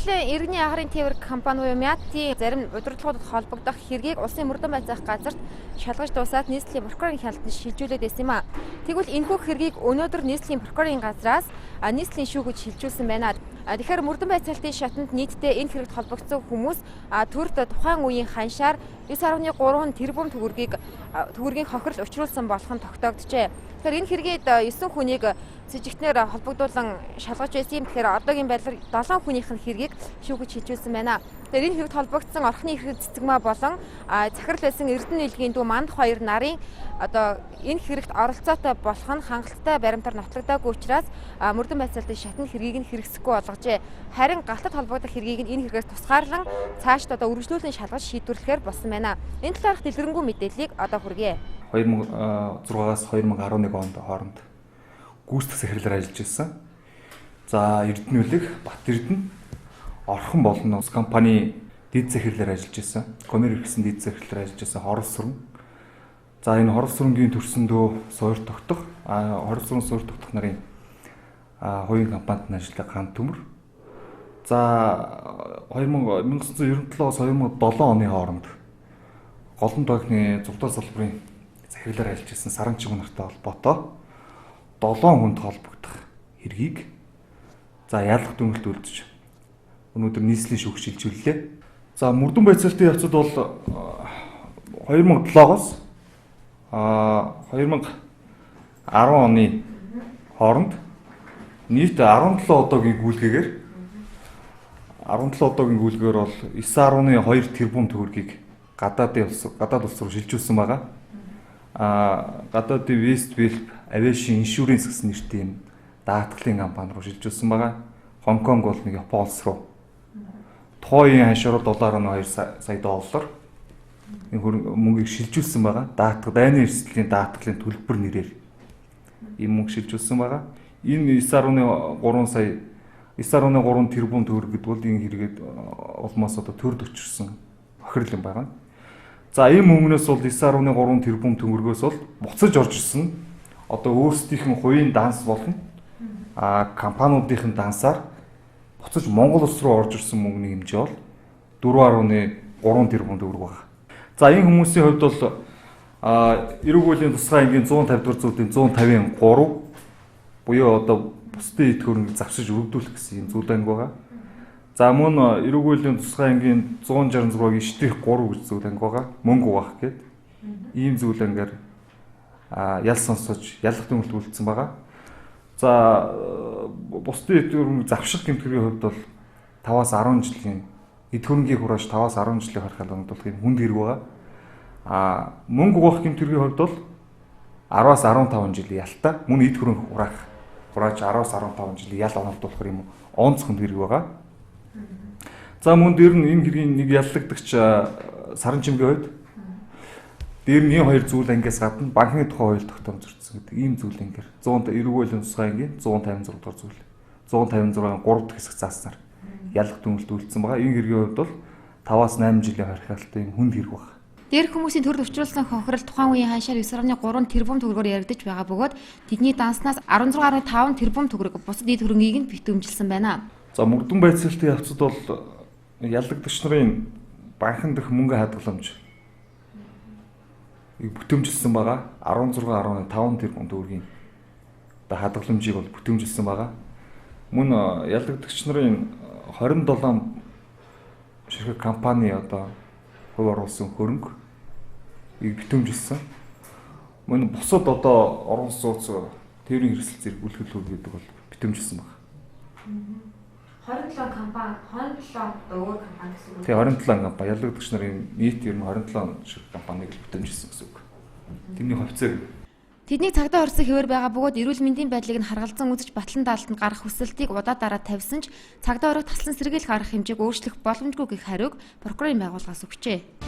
Нийслэлийн иргэний агарын тээвэр компани буюу Мяти зарим удирдлагуудад холбогдох хэргийг улсын мөрдөн байцаах газарт шалгаж дуусаад нийслэлийн прокурорын хяналтанд шилжүүлээд байсан юм а. Тэгвэл энэхүү хэргийг өнөөдөр нийслэлийн прокурорын газраас нийслэлийн шүүгүүд шилжүүлсэн байна. Тэгэхээр мөрдөн байцаалтын шатанд нийтдээ энэ хэрэгт холбогдсон хүмүүс төрөлд тухайн үеийн ханшаар 9.3 тэрбум төгрөгийн хохирол учруулсан болох нь тогтоогджээ. Тэгэхээр энэ хэргийг 9 хүнийг цэжигтнээр холбогдуулан шалгаж байсан юм. Тэгэхээр одоогийн байдлаар 7 хүнийх нь хэргийг шүүгэж шилжүүлсэн байна. Тэгэхээр энэ хэрэгт холбогдсон орхны эрх цэцэгмаа болон захирал байсан Эрдэнэ нийлгийн дүү Мандах хоёр нарын энэ хэрэгт оролцоотой болох нь хангалттай баримтаар нотлогдоогүй учраас мөрдөн байцаалтын шатны хэргийг нь хэрэгсэхгүй болгожээ. Харин галтад холбогдох хэргийг нь энэ хэрэгээс тусгаарлан цаашд үргэлжлүүлэн шалгаж шийдвэрлэхээр болсон байна. Энэ талаарх дэлгэрэнгүй мэдээллийг одоо хүргэе. 2006-аас 2011 онд хооронд гүйцэтгэх захирлаар ажиллаж байсан. За Эрдэнэ үлэг Бат Эрдэнэ орхон болон ус компани дэд захирлаар ажиллаж байсан. Комер гэсэн дэд захирлаар ажиллаж байсан Хорос сүрэн. За энэ Хорос сүрэнгийн төрсөндөө суур тогтох, Хорос сүрэн суур тогтох нарын хувийн компанид ажилладаг Ган Төмөр. За 1997-оос 2007 оны хооронд голон тойхны зурдаа салбарын захирлаар ажиллаж байсан Саранчиг нартай холбоотой 7 хүнд холбогдох хэргийг за яалах дүнэлт үлдэж өнөөдөр нийслэлийн шүүх шилжүүллээ. За мөрдөн байцаалтын явцад бол 2007-оос 2010 оны хооронд нийт 17 одоогийн гүйлгээгээр бол 9.2 тэрбум төгрөгийг гадаад улс руу шилжүүлсэн байгаа. Гадаадын Westwell Aviation Insurance гэсэн нэртэй юм даатгалын компани руу шилжүүлсэн байгаа. Хонконг бол нэг Япон улс руу. Тухайн ханшаар $2.2 сая доллар энэ мөнгийг шилжүүлсэн байгаа. Дайны эрсдлийн даатгалын төлбөр нэрээр ийм мөнгө шилжүүлсэн байгаа. Энэ 9.3 тэрбум төгрөг гэдэг бол энэ хэрэгэд улмаас одоо төрд өчрсөн хохирол юм байгаа. За ийм мөнгнөөс бол 9.3 тэрбум төгрөгөөс бол буцаж орж ирсэн. Одоо өөрсдийнх нь хувийн данс болно. Компаниудын дансаар буцаж Монгол улс руу орж ирсэн мөнгөний хэмжээ бол 4.3 тэрбум төгрөг байна. За энэ хүмүүсийн хувьд бол эрүүг хуулийн тусгай ангийн 150 дугаар зүйлийн 153 буюу одоо бусдын эд хөрөнгө завшиж өргөдүүлэх гэсэн юм зүйл анги байгаа. За мөн эрүүг хуулийн тусгай ангийн 166-гийн шитрих 3 гэж зүйл анги байгаа. Мөнгө угаах гэдэг ийм зүйл ангиар ял сонсож ялах дүнэлт үлдсэн байгаа. За бусдын эд хөрөнгө завших гэмтгэрийн хувьд бол 5-аас 10 жилийн эд хөрөнгийн хурааж 5-аас 10 жилийн харьцаанд бол юм хүнд хэрэг байгаа. Мөнгө угаах гэмтгэрийн хувьд бол 10-аас 15 жилийн ялтай мөн эд хөрөнгө хурааж 10-аас 15 жилийн ял онолдуулах юм онц хүнд хэрэг байгаа. За мөн дээр нь энэ хэргийн нэг яллагдагч саран чимгийн хувьд дээр нь энэ хоёр зүйл ангиас гадна банкны тухай хууль тогтоом зөрчсөн гэдэг ийм зүйл ангиар 100 эрүүг хуулийн тусгай ангийн 156 дугаар зүйл 156-ын 3 дахь хэсэг зааснаар ялах дүнэлт үлдсэн байгаа. Энэ хэргийн хувьд бол 5-аас 8 жилийн харьцаалтай юм хүнд хэрэг байна. Дээрх хүмүүсийн төрөл учруулсан хохирол тухайн үеийн ханшаар 9.3 тэрбум төгрөгөөр яригдж байгаа бөгөөд тэдний данснаас 16.5 тэрбум төгрөг бусад эд хөрөнгийг нь битүүмжилсэн байна. За мөрдөн байцаалтын явцад бол ялагдагч нарын банкн дэх мөнгө хадгаламж бүтэмжилсэн байгаа. 16.5 тэрбум төгрөгийн хадгаламжийг бол бүтэмжилсэн байгаа. Мөн ялагдагч нарын 27 ширхэг компани одоо хувь оруулсан хөрөнгө бүтэмжилсэн. Мөн бусад одоо орон сууц тээврийн хэрэгсэл зэрэг үйлчлүүлүүд гэдэг бол бүтэмжилсэн байна. 27 компани, 27 өөр компани гэсэн үг. Тэгээ 27 компани ялагдагч нарын нийт ер нь 27 шиг компаниг бүтэмжилсэн гэсэн үг. Тэрний хувьцааг тэдний цагдаа орсон хэвээр байгаа бөгөөд эрүүл мэндийн байдлыг нь харгалзан үзэж батлан даалтанд гарах хүсэлтийг удаа дараа тавьсан ч цагдаа орог таслан сэргийлэх арга хэмжээг өөрчлөх боломжгүй гэх хариуг прокурорын байгууллагаас өгчээ.